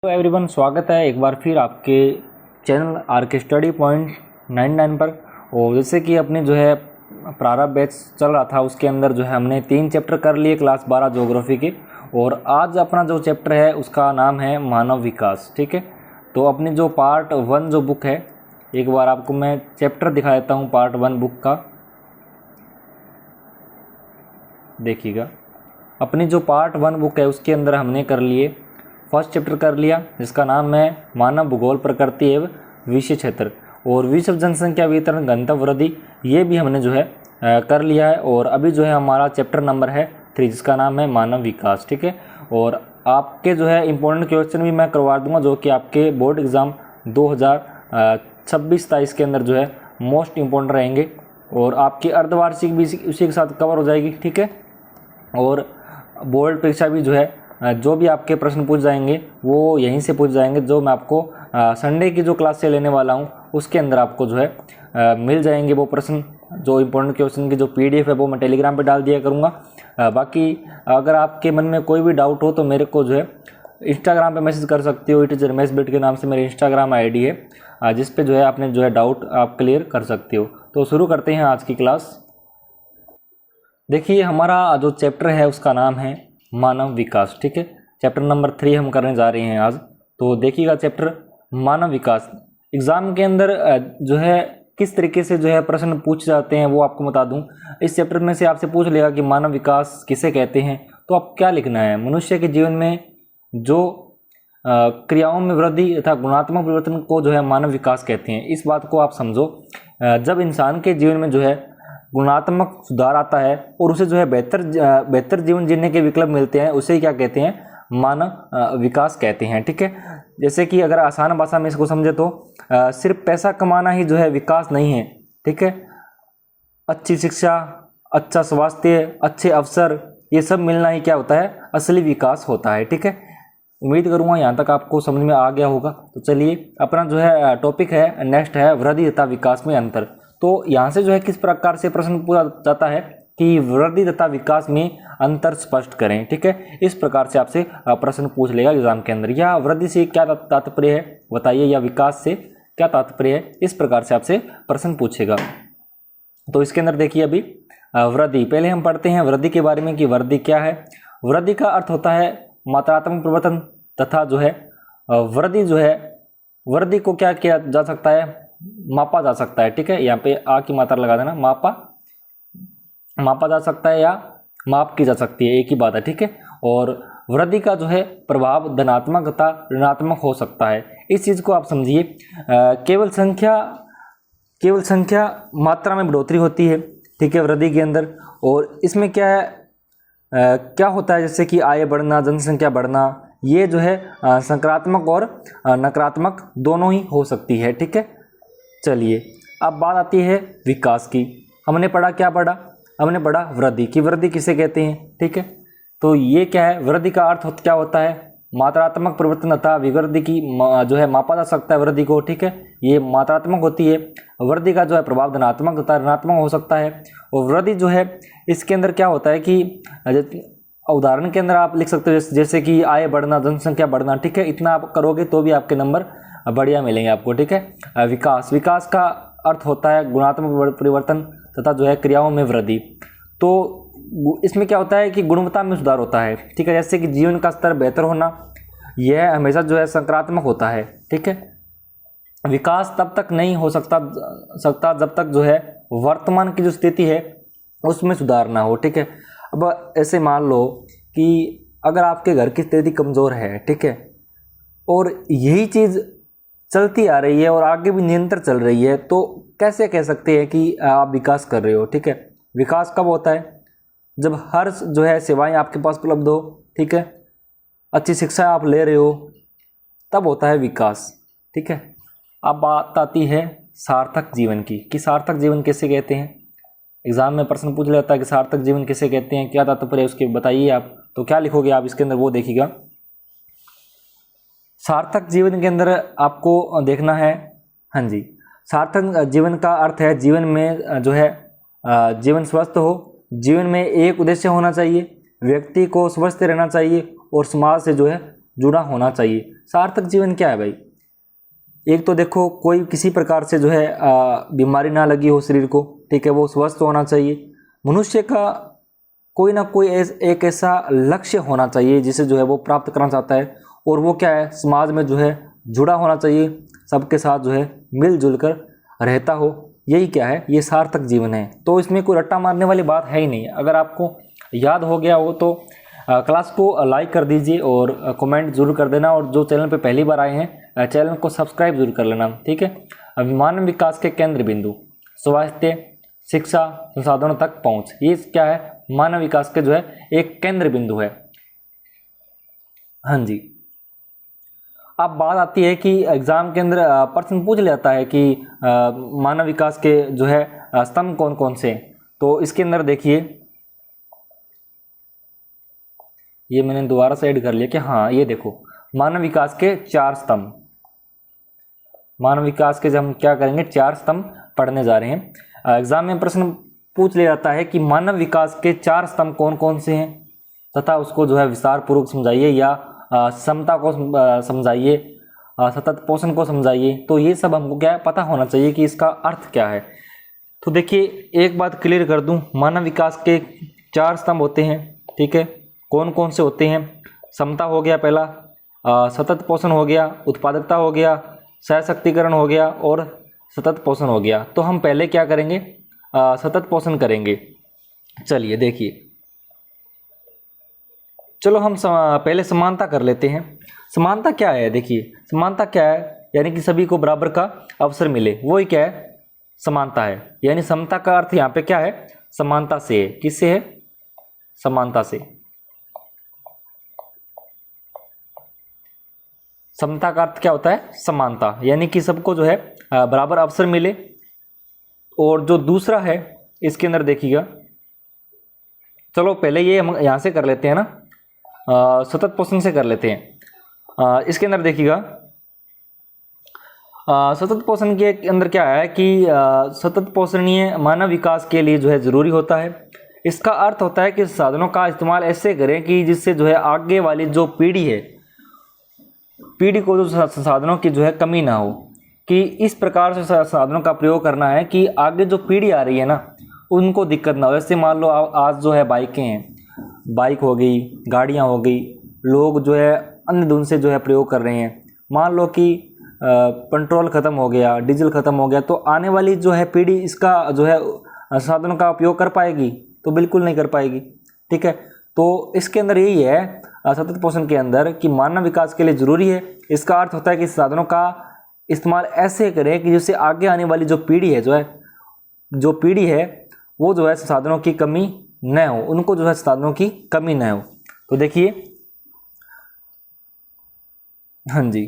तो एवरीवन, स्वागत है एक बार फिर आपके चैनल आर के स्टडी पॉइंट 99 पर। और जैसे कि अपने जो है प्रारंभ बैच चल रहा था, उसके अंदर जो है हमने 3 चैप्टर कर लिए क्लास 12 ज्योग्राफी के। और आज अपना जो चैप्टर है उसका नाम है मानव विकास। ठीक है, तो अपनी जो पार्ट 1 जो बुक है, एक बार आपको मैं चैप्टर दिखा देता हूँ पार्ट 1 बुक का। देखिएगा, अपनी जो पार्ट 1 बुक है उसके अंदर हमने कर लिए फर्स्ट चैप्टर कर लिया, जिसका नाम है मानव भूगोल प्रकृति एवं विषय क्षेत्र और विश्व जनसंख्या वितरण घनत्व वृद्धि। ये भी हमने जो है कर लिया है। और अभी जो है हमारा चैप्टर नंबर है 3, जिसका नाम है मानव विकास। ठीक है, और आपके जो है इम्पोर्टेंट क्वेश्चन भी मैं करवा दूंगा, जो कि आपके बोर्ड एग्ज़ाम 2026-27 के अंदर जो है मोस्ट इम्पोर्टेंट रहेंगे। और आपकी अर्धवार्षिक भी उसी के साथ कवर हो जाएगी। ठीक है, और बोर्ड परीक्षा भी जो है जो भी आपके प्रश्न पूछ जाएंगे वो यहीं से पूछ जाएंगे, जो मैं आपको संडे की जो क्लास से लेने वाला हूँ उसके अंदर आपको जो है मिल जाएंगे वो प्रश्न। जो इम्पोर्टेंट क्वेश्चन की जो पीडीएफ है वो मैं टेलीग्राम पे डाल दिया करूँगा। बाकी अगर आपके मन में कोई भी डाउट हो तो मेरे को जो है इंस्टाग्राम पे मैसेज कर सकते हो। इट इज़ रमेश बिट के नाम से मेरी इंस्टाग्राम आईडी है, जिस पे जो है आपने जो है डाउट आप क्लियर कर सकते हो। तो शुरू करते हैं आज की क्लास। देखिए, हमारा जो चैप्टर है उसका नाम है मानव विकास। ठीक है, चैप्टर नंबर 3 हम करने जा रहे हैं आज। तो देखिएगा, चैप्टर मानव विकास एग्ज़ाम के अंदर जो है किस तरीके से जो है प्रश्न पूछ जाते हैं वो आपको बता दूं। इस चैप्टर में से आपसे पूछ लेगा कि मानव विकास किसे कहते हैं, तो आप क्या लिखना है। मनुष्य के जीवन में जो क्रियाओं में वृद्धि तथा गुणात्मक परिवर्तन को जो है मानव विकास कहते हैं। इस बात को आप समझो। जब इंसान के जीवन में जो है गुणात्मक सुधार आता है और उसे जो है बेहतर जीवन जीने के विकल्प मिलते हैं, उसे क्या कहते हैं, मानव विकास कहते हैं। ठीक है, जैसे कि अगर आसान भाषा में इसको समझे तो सिर्फ पैसा कमाना ही जो है विकास नहीं है। ठीक है, अच्छी शिक्षा, अच्छा स्वास्थ्य, अच्छे अवसर, ये सब मिलना ही क्या होता है, असली विकास होता है। ठीक है, उम्मीद करूँगा यहाँ तक आपको समझ में आ गया होगा। तो चलिए, अपना जो है टॉपिक है नेक्स्ट है वृद्धि तथा विकास में अंतर। तो यहाँ से जो है किस प्रकार से प्रश्न पूछा जाता है कि वृद्धि तथा विकास में अंतर स्पष्ट करें। ठीक है, इस प्रकार से आपसे प्रश्न पूछ लेगा एग्जाम के अंदर। या वृद्धि से क्या तात्पर्य है बताइए, या विकास से क्या तात्पर्य है, इस प्रकार से आपसे प्रश्न पूछेगा। तो इसके अंदर देखिए, अभी वृद्धि पहले हम पढ़ते हैं वृद्धि के बारे में कि वृद्धि क्या है। वृद्धि का अर्थ होता है मात्रात्मक परिवर्तन तथा जो है वृद्धि जो है, वृद्धि को क्या किया जा सकता है, मापा जा सकता है। ठीक है, यहाँ पे आ की मात्रा लगा देना, मापा जा सकता है या माप की जा सकती है, एक ही बात है। ठीक है, और वृद्धि का जो है प्रभाव धनात्मक तथा ऋणात्मक हो सकता है। इस चीज़ को आप समझिए। केवल संख्या मात्रा में बढ़ोतरी होती है। ठीक है, वृद्धि के अंदर। और इसमें क्या है, क्या होता है, जैसे कि आय बढ़ना, जनसंख्या बढ़ना, ये जो है सकारात्मक और नकारात्मक दोनों ही हो सकती है। ठीक है, चलिए अब बात आती है विकास की। हमने पढ़ा, क्या पढ़ा, हमने पढ़ा वृद्धि की वृद्धि किसे कहते हैं। ठीक है, तो ये क्या है, वृद्धि का अर्थ क्या होता है, मात्रात्मक परिवर्तन तथा विवृद्धि की जो है मापा जा सकता है वृद्धि को। ठीक है, ये मात्रात्मक होती है। वृद्धि का जो है प्रभाव धनात्मक तथा ऋणात्मक हो सकता है। और वृद्धि जो है इसके अंदर क्या होता है कि उदाहरण के अंदर आप लिख सकते हो, जैसे कि आय बढ़ना, जनसंख्या बढ़ना। ठीक है, इतना आप करोगे तो भी आपके नंबर बढ़िया मिलेंगे आपको। ठीक है, विकास का अर्थ होता है गुणात्मक परिवर्तन तथा जो है क्रियाओं में वृद्धि। तो इसमें क्या होता है कि गुणवत्ता में सुधार होता है। ठीक है, जैसे कि जीवन का स्तर बेहतर होना, यह हमेशा जो है सकारात्मक होता है। ठीक है, विकास तब तक नहीं हो सकता जब तक जो है वर्तमान की जो स्थिति है उसमें सुधार ना हो। ठीक है, अब ऐसे मान लो कि अगर आपके घर की स्थिति कमज़ोर है, ठीक है, और यही चीज़ चलती आ रही है और आगे भी निरंतर चल रही है, तो कैसे कह सकते हैं कि आप विकास कर रहे हो। ठीक है, विकास कब होता है, जब हर जो है सेवाएं आपके पास उपलब्ध हो। ठीक है, अच्छी शिक्षा आप ले रहे हो, तब होता है विकास। ठीक है, अब बात आती है सार्थक जीवन की कि सार्थक जीवन किसे कहते हैं। एग्जाम में प्रश्न पूछ लेता है कि सार्थक जीवन किसे कहते हैं, क्या तात्पर्य है उसके बताइए आप। तो क्या लिखोगे आप इसके अंदर वो देखिएगा। सार्थक जीवन के अंदर आपको देखना है, हाँ जी, सार्थक जीवन का अर्थ है जीवन में जो है जीवन स्वस्थ हो, जीवन में एक उद्देश्य होना चाहिए, व्यक्ति को स्वस्थ रहना चाहिए और समाज से जो है जुड़ा होना चाहिए। सार्थक जीवन क्या है भाई? एक तो देखो कोई किसी प्रकार से जो है बीमारी ना लगी हो शरीर को, ठीक है, वो स्वस्थ होना चाहिए। मनुष्य का कोई ना कोई एक ऐसा लक्ष्य होना चाहिए जिसे जो है वो प्राप्त करना चाहता है, और वो क्या है, समाज में जो है जुड़ा होना चाहिए, सबके साथ जो है मिलजुल कर रहता हो। यही क्या है, ये सार्थक जीवन है। तो इसमें कोई रट्टा मारने वाली बात है ही नहीं। अगर आपको याद हो गया हो तो क्लास को लाइक कर दीजिए और कमेंट जरूर कर देना, और जो चैनल पे पहली बार आए हैं चैनल को सब्सक्राइब जरूर कर लेना, ठीक है। मानव विकास के केंद्र बिंदु, स्वास्थ्य, शिक्षा, संसाधनों तक पहुंच, ये क्या है, मानव विकास के जो है एक केंद्र बिंदु है। हाँ जी। अब बात आती है कि एग्जाम के अंदर प्रश्न पूछ लेता है कि मानव विकास के जो है स्तंभ कौन कौन से। तो इसके अंदर देखिए, ये मैंने दोबारा से ऐड कर लिया कि हाँ ये देखो मानव विकास के 4 स्तंभ। मानव विकास के जब हम क्या करेंगे 4 स्तंभ पढ़ने जा रहे हैं। एग्जाम में प्रश्न पूछ लिया जाता है कि मानव विकास के 4 स्तंभ कौन कौन से हैं, तथा उसको जो है विस्तार पूर्वक समझाइए, या समता को समझाइए, सतत पोषण को समझाइए। तो ये सब हमको क्या है पता होना चाहिए कि इसका अर्थ क्या है। तो देखिए एक बात क्लियर कर दूं, मानव विकास के 4 स्तंभ होते हैं, ठीक है। कौन कौन से होते हैं? समता हो गया पहला, सतत पोषण हो गया, उत्पादकता हो गया, सशक्तिकरण हो गया, और सतत पोषण हो गया। तो हम पहले क्या करेंगे, सतत पोषण करेंगे। चलिए देखिए, चलो हम पहले समानता कर लेते हैं। समानता क्या है? देखिए समानता क्या है, यानी कि सभी को बराबर का अवसर मिले, वही क्या है, समानता है। यानी समता का अर्थ यहाँ पे क्या है, समानता से है। किससे है? समानता से। समता का अर्थ क्या होता है? समानता, यानी कि सबको जो है बराबर अवसर मिले। और जो दूसरा है इसके अंदर देखिएगा, चलो पहले ये हम यहाँ से कर लेते हैं ना, सतत पोषण से कर लेते हैं। इसके अंदर देखिएगा, सतत पोषण के अंदर क्या है कि सतत पोषणीय मानव विकास के लिए जो है ज़रूरी होता है। इसका अर्थ होता है कि साधनों का इस्तेमाल ऐसे करें कि जिससे जो है आगे वाली जो पीढ़ी है, पीढ़ी को जो संसाधनों की जो है कमी ना हो, कि इस प्रकार से साधनों का प्रयोग करना है कि आगे जो पीढ़ी आ रही है ना उनको दिक्कत ना हो। जैसे मान लो आज जो है बाइकें हैं, बाइक हो गई, गाड़ियां हो गई, लोग जो है अंधाधुंध से जो है प्रयोग कर रहे हैं। मान लो कि पेट्रोल ख़त्म हो गया, डीजल ख़त्म हो गया, तो आने वाली जो है पीढ़ी इसका जो है साधनों का उपयोग कर पाएगी? तो बिल्कुल नहीं कर पाएगी, ठीक है। तो इसके अंदर यही है सतत पोषण के अंदर कि मानव विकास के लिए ज़रूरी है। इसका अर्थ होता है कि साधनों का इस्तेमाल ऐसे करें कि जिससे आगे आने वाली जो पीढ़ी है जो पीढ़ी है वो जो है साधनों की कमी न हो, उनको जो है साधनों की कमी न हो। तो देखिए, हाँ जी,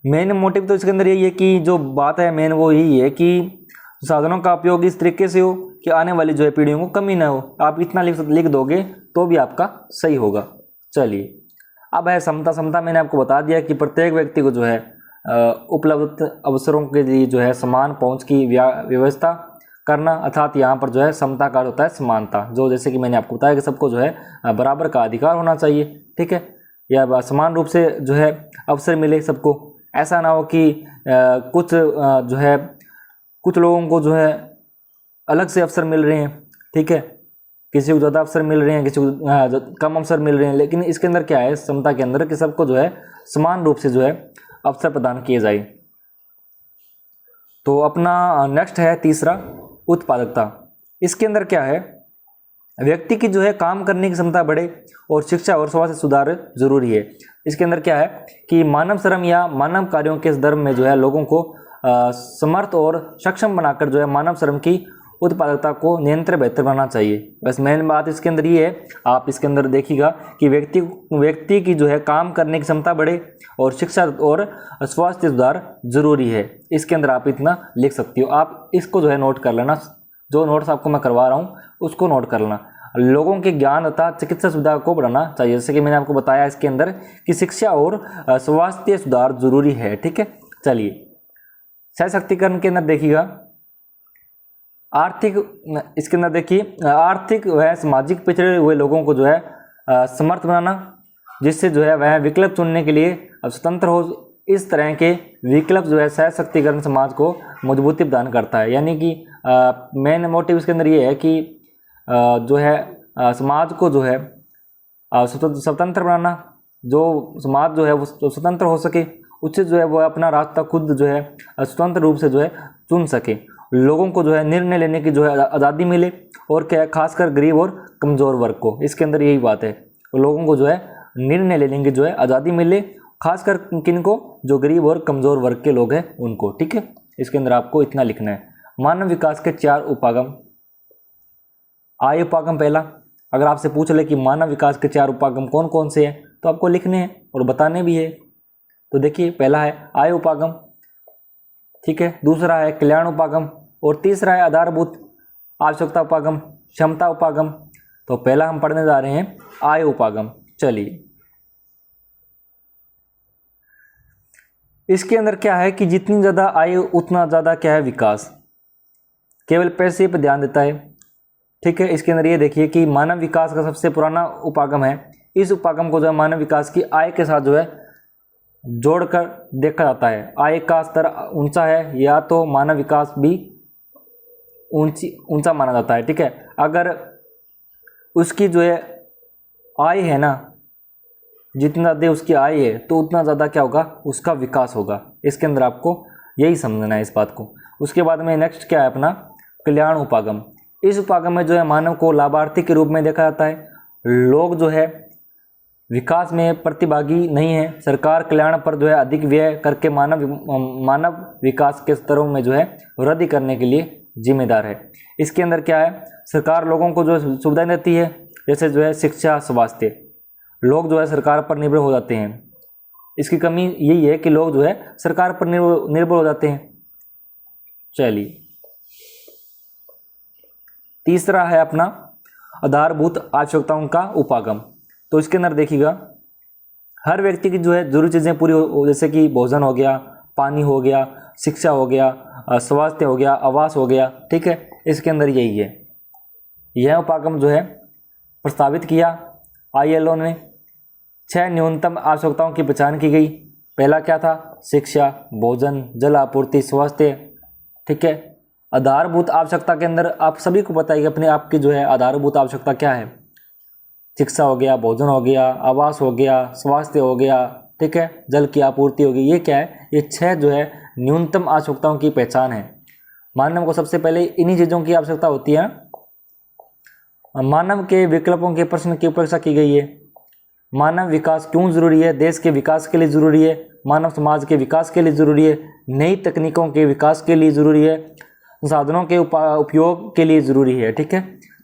मेन मोटिव तो इसके अंदर यही है कि जो बात है मेन वो यही है कि साधनों का उपयोग इस तरीके से हो कि आने वाली जो है पीढ़ियों को कमी ना हो। आप इतना लिख दोगे तो भी आपका सही होगा। चलिए, अब है समता। समता मैंने आपको बता दिया कि प्रत्येक व्यक्ति को जो है उपलब्ध अवसरों के लिए जो है समान पहुंच की व्यवस्था करना, अर्थात यहाँ पर जो है समता का होता है समानता। जो जैसे कि मैंने आपको बताया कि सबको जो है बराबर का अधिकार होना चाहिए, ठीक है, या समान रूप से जो है अवसर मिले सबको। ऐसा ना हो कि जो है कुछ लोगों को जो है अलग से अवसर मिल रहे हैं, ठीक है, किसी को ज़्यादा अवसर मिल रहे हैं, किसी को कम अवसर मिल रहे हैं। लेकिन इसके अंदर क्या है, समता के अंदर कि सबको जो है समान रूप से जो है अवसर प्रदान किए जाए। तो अपना नेक्स्ट है तीसरा, उत्पादकता। इसके अंदर क्या है, व्यक्ति की जो है काम करने की क्षमता बढ़े और शिक्षा और स्वास्थ्य सुधार जरूरी है। इसके अंदर क्या है कि मानव श्रम या मानव कार्यों के धर्म में जो है लोगों को समर्थ और सक्षम बनाकर जो है मानव श्रम की उत्पादकता को नियंत्रण बेहतर बनाना चाहिए। बस मेन बात इसके अंदर ये है, आप इसके अंदर देखिएगा कि व्यक्ति की जो है काम करने की क्षमता बढ़े और शिक्षा और स्वास्थ्य सुधार जरूरी है। इसके अंदर आप इतना लिख सकती हो। आप इसको जो है नोट कर लेना, जो नोट्स आपको मैं करवा रहा हूँ उसको नोट कर लेना। लोगों के ज्ञान तथा चिकित्सा सुविधा को बढ़ाना चाहिए। जैसे कि मैंने आपको बताया इसके अंदर कि शिक्षा और स्वास्थ्य सुधार जरूरी है, ठीक है। चलिए, सशक्तिकरण के अंदर देखिएगा, आर्थिक, इसके अंदर देखिए आर्थिक व सामाजिक पिछड़े हुए लोगों को जो है समर्थ बनाना, जिससे जो है वह विकल्प चुनने के लिए स्वतंत्र हो। इस तरह के विकल्प जो है सशक्तिकरण समाज को मजबूती प्रदान करता है। यानी कि मेन मोटिव इसके अंदर ये है कि जो है समाज को जो है स्वतंत्र बनाना, जो समाज जो है वो स्वतंत्र हो सके, उससे जो है वो अपना रास्ता खुद जो है स्वतंत्र रूप से जो है चुन सके, लोगों को जो है निर्णय लेने की जो है आज़ादी मिले, और क्या खासकर गरीब और कमज़ोर वर्ग को। इसके अंदर यही बात है, लोगों को जो है निर्णय लेने की जो है आज़ादी मिले, खासकर किनको, जो गरीब और कमज़ोर वर्ग के लोग हैं उनको। ठीक है, इसके अंदर आपको इतना लिखना है। मानव विकास के 4 उपागम। आय उपागम पहला, अगर आपसे पूछ ले कि मानव विकास के 4 उपागम कौन कौन से हैं तो आपको लिखने हैं और बताने भी है। तो देखिए, पहला है आय उपागम, ठीक है, दूसरा है कल्याण उपागम, और तीसरा है आधारभूत आवश्यकता उपागम, क्षमता उपागम। तो पहला हम पढ़ने जा रहे हैं आय उपागम। चलिए, इसके अंदर क्या है कि जितनी ज़्यादा आय उतना ज़्यादा क्या है विकास, केवल पैसे पर ध्यान देता है। ठीक है, इसके अंदर ये देखिए कि मानव विकास का सबसे पुराना उपागम है। इस उपागम को जो है मानव विकास की आय के साथ जो है जोड़कर देखा जाता है। आय का स्तर ऊंचा है या तो मानव विकास भी ऊंचा माना जाता है। ठीक है, अगर उसकी जो है आय है ना, जितना ज़्यादा उसकी आय है तो उतना ज़्यादा क्या होगा, उसका विकास होगा। इसके अंदर आपको यही समझना है इस बात को। उसके बाद में नेक्स्ट क्या है अपना कल्याण उपागम। इस उपागम में जो है मानव को लाभार्थी के रूप में देखा जाता है। लोग जो है विकास में प्रतिभागी नहीं है। सरकार कल्याण पर जो है अधिक व्यय करके मानव विकास के स्तरों में जो है वृद्धि करने के लिए जिम्मेदार है। इसके अंदर क्या है, सरकार लोगों को जो है सुविधाएं देती है, जैसे जो है शिक्षा, स्वास्थ्य। लोग जो है सरकार पर निर्भर हो जाते हैं। इसकी कमी यही है कि लोग जो है सरकार पर निर्भर हो जाते हैं। चलिए, तीसरा है अपना आधारभूत आवश्यकताओं का उपागम। तो इसके अंदर देखिएगा, हर व्यक्ति की जो है जरूरी चीज़ें पूरी हो, जैसे कि भोजन हो गया, पानी हो गया, शिक्षा हो गया, स्वास्थ्य हो गया, आवास हो गया। ठीक है, इसके अंदर यही है। यह उपागम जो है प्रस्तावित किया ILO ने। 6 न्यूनतम आवश्यकताओं की पहचान की गई। पहला क्या था, शिक्षा, भोजन, जल आपूर्ति, स्वास्थ्य। ठीक है, आधारभूत आवश्यकता के अंदर आप सभी को पता है कि अपने आप की जो है आधारभूत आवश्यकता क्या है। शिक्षा हो गया, भोजन हो गया, आवास हो गया, स्वास्थ्य हो गया, ठीक है, जल की आपूर्ति होगी। ये क्या है, ये 6 जो है न्यूनतम आवश्यकताओं की पहचान है। मानव को सबसे पहले इन्हीं चीज़ों की आवश्यकता होती है। मानव के विकल्पों के प्रश्न की उपेक्षा की गई है। मानव विकास क्यों जरूरी है, देश के विकास के लिए ज़रूरी है, मानव समाज के विकास के लिए ज़रूरी है, नई तकनीकों के विकास के लिए ज़रूरी है, साधनों के उपयोग के लिए ज़रूरी है। ठीक है,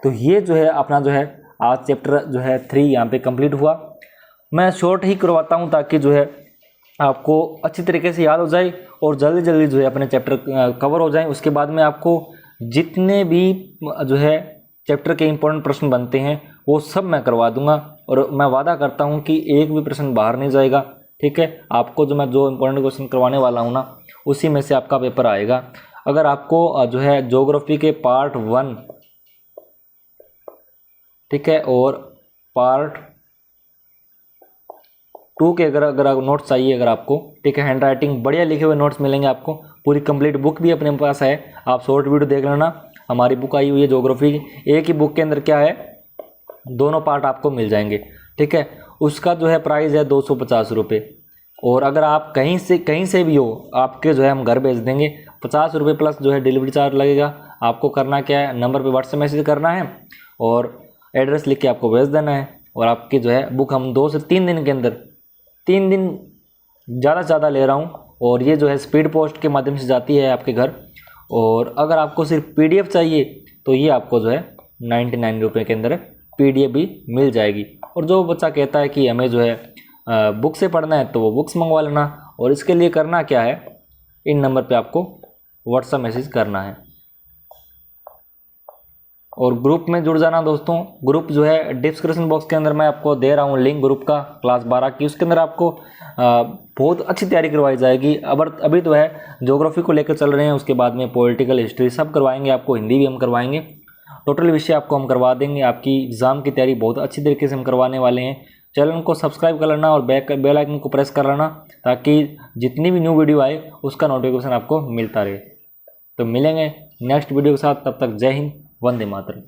तो ये जो है अपना जो है आज चैप्टर जो है 3 यहाँ पे कंप्लीट हुआ। मैं शॉर्ट ही करवाता हूँ ताकि जो है आपको अच्छी तरीके से याद हो जाए और जल्दी जल्दी जो है अपने चैप्टर कवर हो जाए। उसके बाद में आपको जितने भी जो है चैप्टर के इंपॉर्टेंट प्रश्न बनते हैं वो सब मैं करवा दूंगा, और मैं वादा करता हूँ कि एक भी प्रश्न बाहर नहीं जाएगा। ठीक है, आपको जो इंपॉर्टेंट क्वेश्चन करवाने वाला हूँ ना, उसी में से आपका पेपर आएगा। अगर आपको जो है ज्योग्राफी के पार्ट 1, ठीक है, और पार्ट 2 के अगर नोट्स चाहिए अगर आपको, ठीक है, हैंड राइटिंग बढ़िया लिखे हुए नोट्स मिलेंगे आपको। पूरी कंप्लीट बुक भी अपने पास है, आप शॉर्ट वीडियो देख लेना। हमारी बुक आई हुई है ज्योग्राफी की। एक ही बुक के अंदर क्या है, दोनों पार्ट आपको मिल जाएंगे। ठीक है, उसका जो है प्राइस है 250 रुपये, और अगर आप कहीं से भी हो, आपके जो है हम घर भेज देंगे। 50 रुपये प्लस जो है डिलीवरी चार्ज लगेगा। आपको करना क्या है, नंबर पे व्हाट्सएप मैसेज करना है और एड्रेस लिख के आपको भेज देना है, और आपकी जो है बुक हम 2 से 3 दिन के अंदर, 3 दिन ज़्यादा से ज़्यादा ले रहा हूँ, और ये जो है स्पीड पोस्ट के माध्यम से जाती है आपके घर। और अगर आपको सिर्फ PDF चाहिए तो ये आपको जो है 99 रुपये के अंदर PDF भी मिल जाएगी। और जो बच्चा कहता है कि हमें जो है बुक से पढ़ना है तो वो बुक्स मंगवा लेना। और इसके लिए करना क्या है, इन नंबर पे आपको व्हाट्सएप मैसेज करना है और ग्रुप में जुड़ जाना दोस्तों। ग्रुप जो है डिस्क्रिप्शन बॉक्स के अंदर मैं आपको दे रहा हूँ लिंक ग्रुप का, क्लास 12 की। उसके अंदर आपको बहुत अच्छी तैयारी करवाई जाएगी। अभी तो है ज्योग्राफी को लेकर चल रहे हैं, उसके बाद में पॉलिटिकल हिस्ट्री सब करवाएंगे आपको, हिंदी भी हम करवाएंगे। टोटल विषय आपको हम करवा देंगे। आपकी एग्ज़ाम की तैयारी बहुत अच्छी तरीके से हम करवाने वाले हैं। चैनल को सब्सक्राइब कर लेना और बेल आइकन को प्रेस कर लेना, ताकि जितनी भी न्यू वीडियो आए उसका नोटिफिकेशन आपको मिलता रहे। तो मिलेंगे नेक्स्ट वीडियो के साथ, तब तक जय हिंद, वंदे मातरम।